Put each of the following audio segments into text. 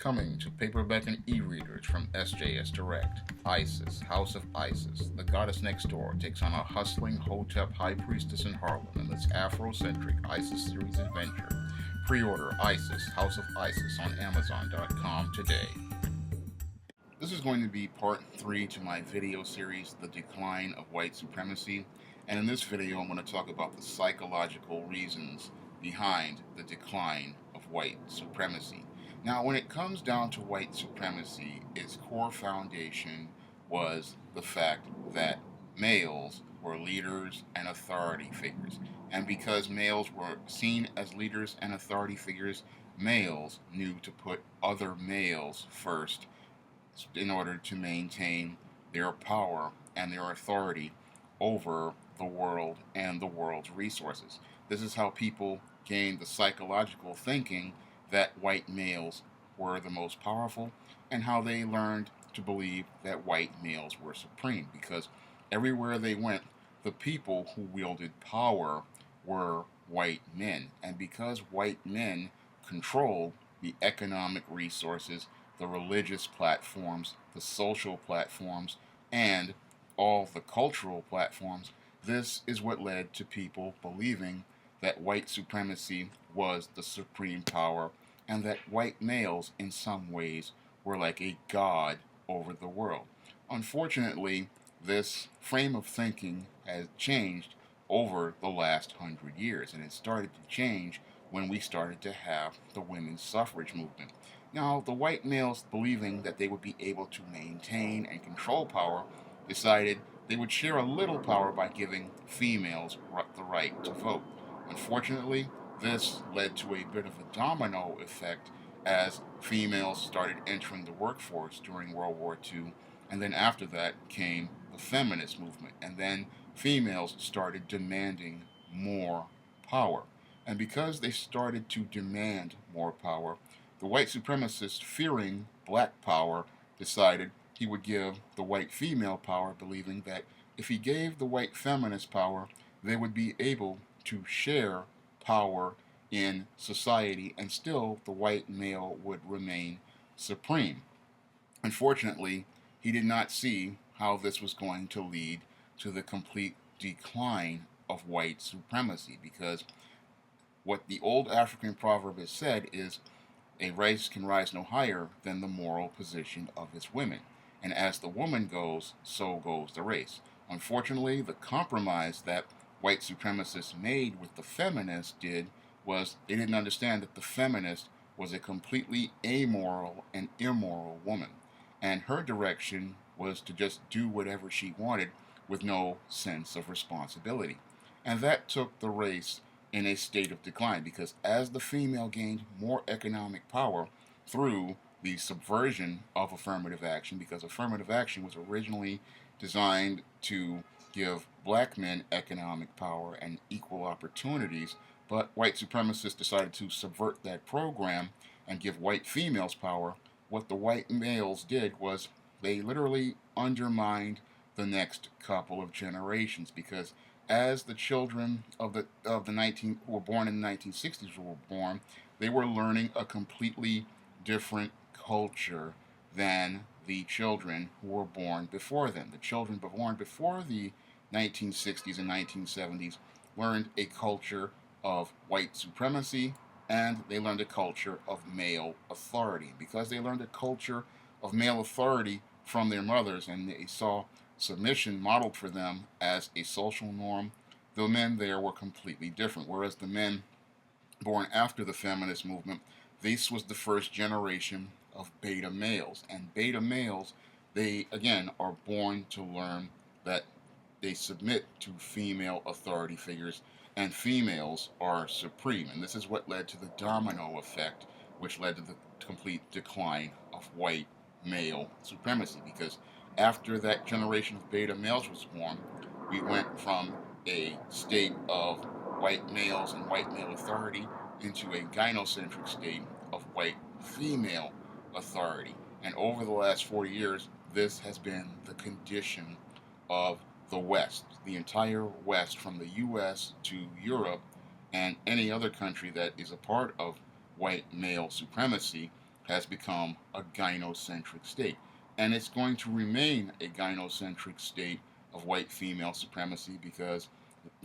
Coming to paperback and e-readers from SJS Direct, Isis, House of Isis, the goddess next door takes on a hustling Hotep high priestess in Harlem in this Afrocentric Isis series adventure. Pre-order Isis, House of Isis on Amazon.com today. This is going to be part 3 to my video series, The Decline of White Supremacy, and in this video I'm going to talk about the psychological reasons behind the decline of white supremacy. Now, when it comes down to white supremacy, its core foundation was the fact that males were leaders and authority figures. And because males were seen as leaders and authority figures, males knew to put other males first in order to maintain their power and their authority over the world and the world's resources. This is how people gained the psychological thinking that white males were the most powerful, and how they learned to believe that white males were supreme, because everywhere they went, the people who wielded power were white men. And because white men controlled the economic resources, the religious platforms, the social platforms, and all the cultural platforms, this is what led to people believing that white supremacy was the supreme power, and that white males in some ways were like a god over the world. Unfortunately, this frame of thinking has changed over the last 100 years, and it started to change when we started to have the women's suffrage movement. Now, the white males, believing that they would be able to maintain and control power, decided they would share a little power by giving females the right to vote. Unfortunately, this led to a bit of a domino effect as females started entering the workforce during World War II, and then after that came the feminist movement, and then females started demanding more power. And because they started to demand more power, the white supremacist, fearing black power, decided he would give the white female power, believing that if he gave the white feminist power, they would be able to share power in society, and still the white male would remain supreme. Unfortunately, he did not see how this was going to lead to the complete decline of white supremacy, because what the old African proverb has said is, a race can rise no higher than the moral position of its women, and as the woman goes, so goes the race. Unfortunately, the compromise that white supremacists made with the feminists was they didn't understand that the feminist was a completely amoral and immoral woman, and her direction was to just do whatever she wanted with no sense of responsibility. And that took the race in a state of decline, because as the female gained more economic power through the subversion of affirmative action, because affirmative action was originally designed to give black men economic power and equal opportunities, but white supremacists decided to subvert that program and give white females power. What the white males did was they literally undermined the next couple of generations, because as the children of the who were born in the 1960s were born, they were learning a completely different culture than the children who were born before them. The children born before the 1960s and 1970s learned a culture of white supremacy, and they learned a culture of male authority. Because they learned a culture of male authority from their mothers, and they saw submission modeled for them as a social norm, the men there were completely different. Whereas the men born after the feminist movement, this was the first generation of beta males. And beta males, they again are born to learn that they submit to female authority figures, and females are supreme. And this is what led to the domino effect, which led to the complete decline of white male supremacy, because after that generation of beta males was born, we went from a state of white males and white male authority into a gynocentric state of white female authority. And over the last 40 years, this has been the condition of the West, the entire West, from the US to Europe and any other country that is a part of white male supremacy. has become a gynocentric state. And it's going to remain a gynocentric state of white female supremacy because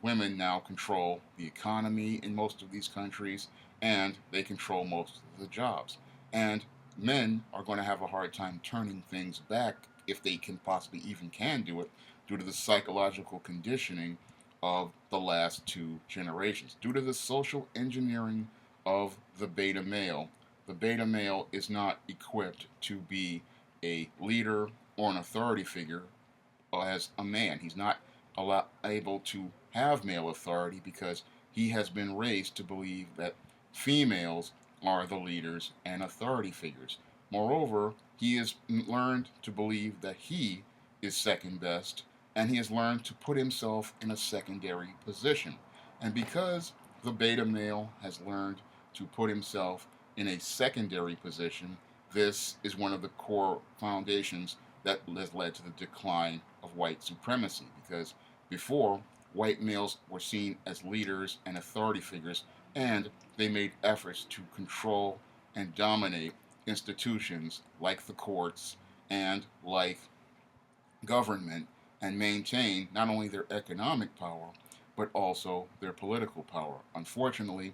women now control the economy in most of these countries and they control most of the jobs. And men are going to have a hard time turning things back if they can possibly even can do it due to the psychological conditioning of the last two generations. Due to the social engineering of the beta male, the beta male is not equipped to be a leader or an authority figure as a man. He's not able to have male authority because he has been raised to believe that females are the leaders and authority figures. Moreover, he has learned to believe that he is second best, and he has learned to put himself in a secondary position. And because the beta male has learned to put himself in a secondary position, this is one of the core foundations that has led to the decline of white supremacy. Because before, white males were seen as leaders and authority figures, and they made efforts to control and dominate institutions like the courts and like government and maintain not only their economic power but also their political power. Unfortunately,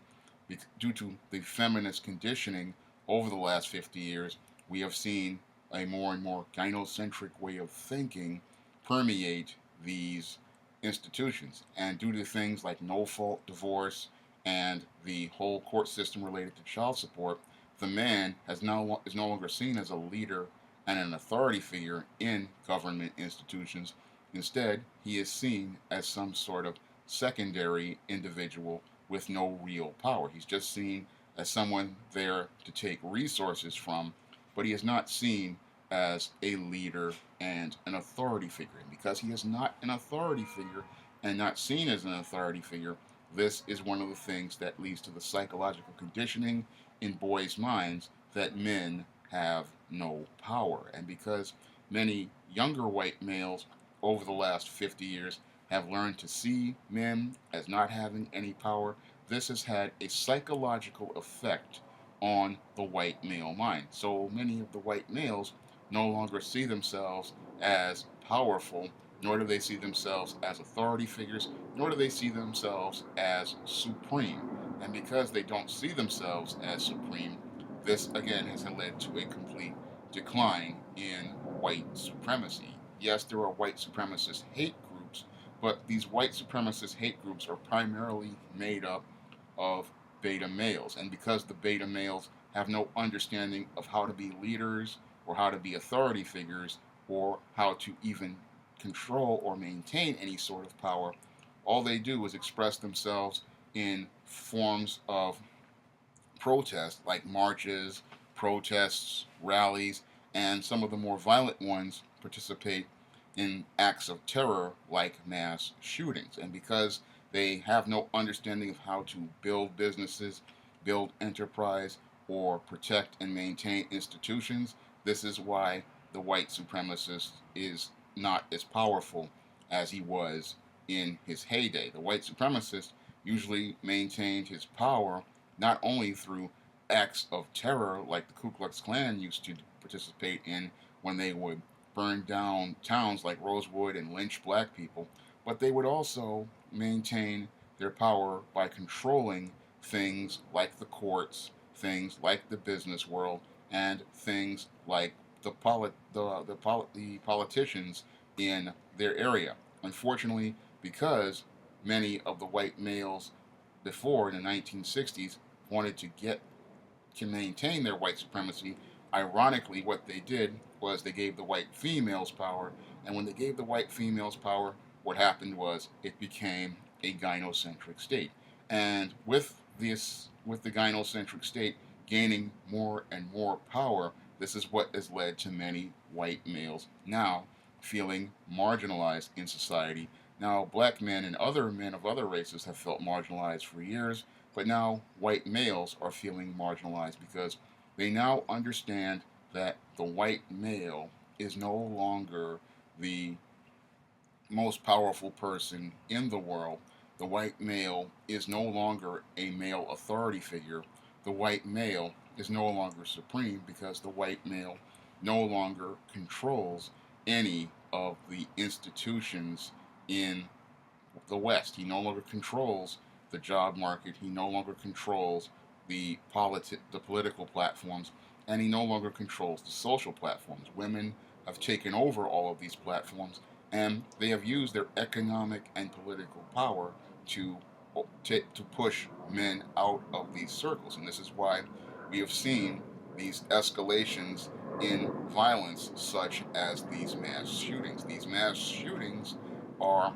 due to the feminist conditioning over the last 50 years, we have seen a more and more gynocentric way of thinking permeate these institutions. And due to things like no fault divorce and the whole court system related to child support, the man is no longer seen as a leader and an authority figure in government institutions. Instead, he is seen as some sort of secondary individual with no real power. He's just seen as someone there to take resources from, but he is not seen as a leader and an authority figure. And because he is not an authority figure and not seen as an authority figure, this is one of the things that leads to the psychological conditioning in boys' minds that men have no power. And because many younger white males over the last 50 years have learned to see men as not having any power, this has had a psychological effect on the white male mind. So many of the white males no longer see themselves as powerful, nor do they see themselves as authority figures, nor do they see themselves as supreme. And because they don't see themselves as supreme, this again has led to a complete decline in white supremacy. Yes, there are white supremacist hate groups, but these white supremacist hate groups are primarily made up of beta males. And because the beta males have no understanding of how to be leaders or how to be authority figures or how to even control or maintain any sort of power, all they do is express themselves in forms of protest, like marches, protests, rallies, and some of the more violent ones participate in acts of terror like mass shootings. And because they have no understanding of how to build businesses, build enterprise, or protect and maintain institutions, this is why the white supremacist is not as powerful as he was in his heyday. The white supremacist usually maintained his power not only through acts of terror like the Ku Klux Klan used to participate in when they would burn down towns like Rosewood and lynch black people, but they would also maintain their power by controlling things like the courts, things like the business world, and things like the politicians in their area. Unfortunately, because many of the white males before in the 1960s wanted to maintain their white supremacy, ironically, what they did was they gave the white females power, and when they gave the white females power, what happened was it became a gynocentric state. And with the gynocentric state gaining more and more power, this is what has led to many white males now feeling marginalized in society. Now, black men and other men of other races have felt marginalized for years, but now white males are feeling marginalized because they now understand that the white male is no longer the most powerful person in the world. The white male is no longer a male authority figure. The white male is no longer supreme because the white male no longer controls any of the institutions in the West. He no longer controls the job market. He no longer controls the political platforms, and he no longer controls the social platforms. Women have taken over all of these platforms, and they have used their economic and political power to to push men out of these circles. And this is why we have seen these escalations in violence, such as these mass shootings. These mass shootings are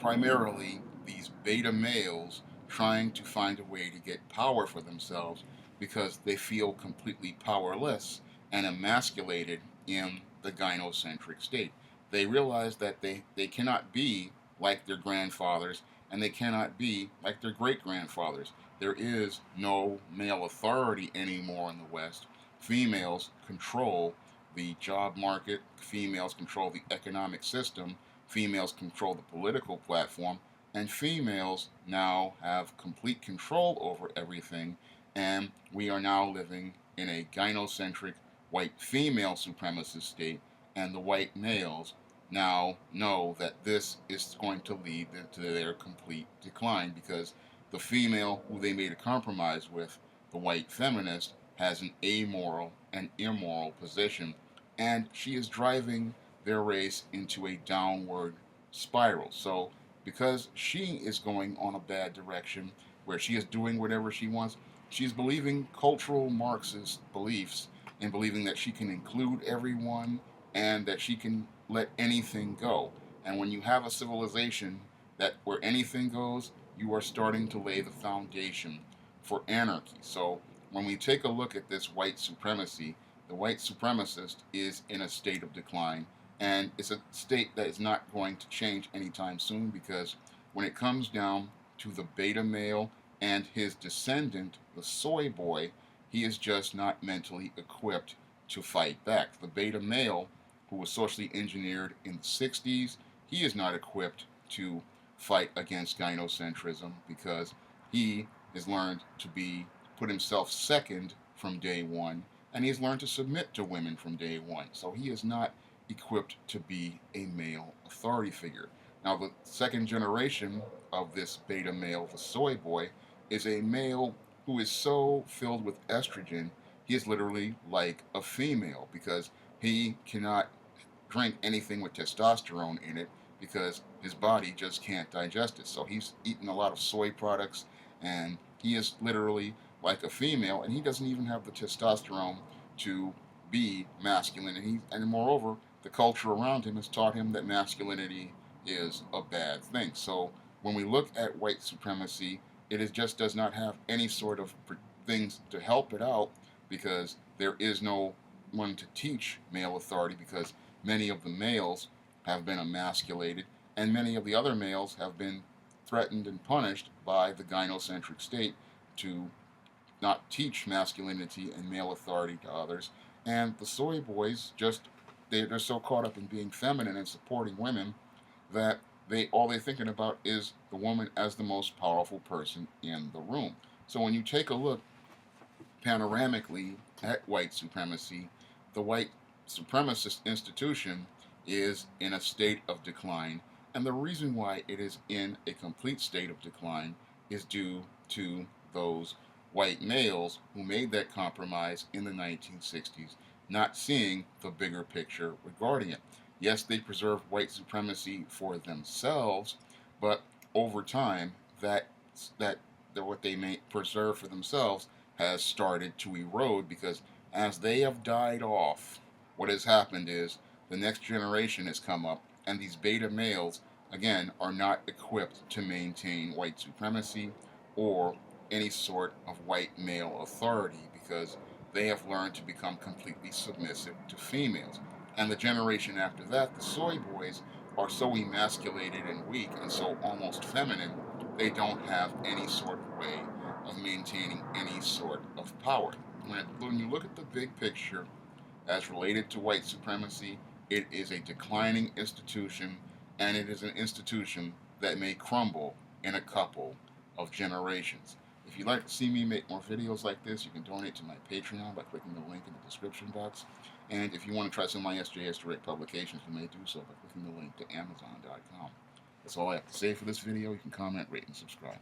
primarily these beta males trying to find a way to get power for themselves because they feel completely powerless and emasculated in the gynocentric state. They realize that they cannot be like their grandfathers and they cannot be like their great grandfathers. There is no male authority anymore in the West. Females control the job market, females control the economic system, females control the political platform, and females now have complete control over everything, and we are now living in a gynocentric white female supremacist state, and the white males now know that this is going to lead to their complete decline because the female who they made a compromise with, the white feminist, has an amoral and immoral position, and she is driving their race into a downward spiral. So, because she is going on a bad direction where she is doing whatever she wants, she's believing cultural Marxist beliefs and believing that she can include everyone and that she can let anything go. And when you have a civilization that where anything goes, you are starting to lay the foundation for anarchy. So, when we take a look at this white supremacy, the white supremacist is in a state of decline, and it's a state that is not going to change anytime soon because when it comes down to the beta male and his descendant, the soy boy, he is just not mentally equipped to fight back. The beta male, who was socially engineered in the 60s, he is not equipped to fight against gynocentrism because he has learned to put himself second from day one, and he has learned to submit to women from day one. So he is not equipped to be a male authority figure. Now, the second generation of this beta male, the soy boy, is a male who is so filled with estrogen, he is literally like a female because he cannot drink anything with testosterone in it because his body just can't digest it. So he's eating a lot of soy products and he is literally like a female and he doesn't even have the testosterone to be masculine. And moreover, the culture around him has taught him that masculinity is a bad thing. So when we look at white supremacy, just does not have any sort of things to help it out because there is no one to teach male authority because many of the males have been emasculated and many of the other males have been threatened and punished by the gynocentric state to not teach masculinity and male authority to others. And the soy boys they're so caught up in being feminine and supporting women that they're thinking about is the woman as the most powerful person in the room. So when you take a look panoramically at white supremacy, the white supremacist institution is in a state of decline. And the reason why it is in a complete state of decline is due to those white males who made that compromise in the 1960s, not seeing the bigger picture regarding it. Yes, they preserved white supremacy for themselves, but over time, that what they may preserve for themselves has started to erode because as they have died off, what has happened is the next generation has come up, and these beta males, again, are not equipped to maintain white supremacy or any sort of white male authority because they have learned to become completely submissive to females. And the generation after that, the soy boys, are so emasculated and weak and so almost feminine, they don't have any sort of way of maintaining any sort of power. When you look at the big picture as related to white supremacy, it is a declining institution, and it is an institution that may crumble in a couple of generations. If If you'd like to see me make more videos like this, you can donate to my Patreon by clicking the link in the description box. And if you want to try some of my SJS Direct publications, you may do so by clicking the link to Amazon.com. That's all I have to say for this video. You can comment, rate, and subscribe.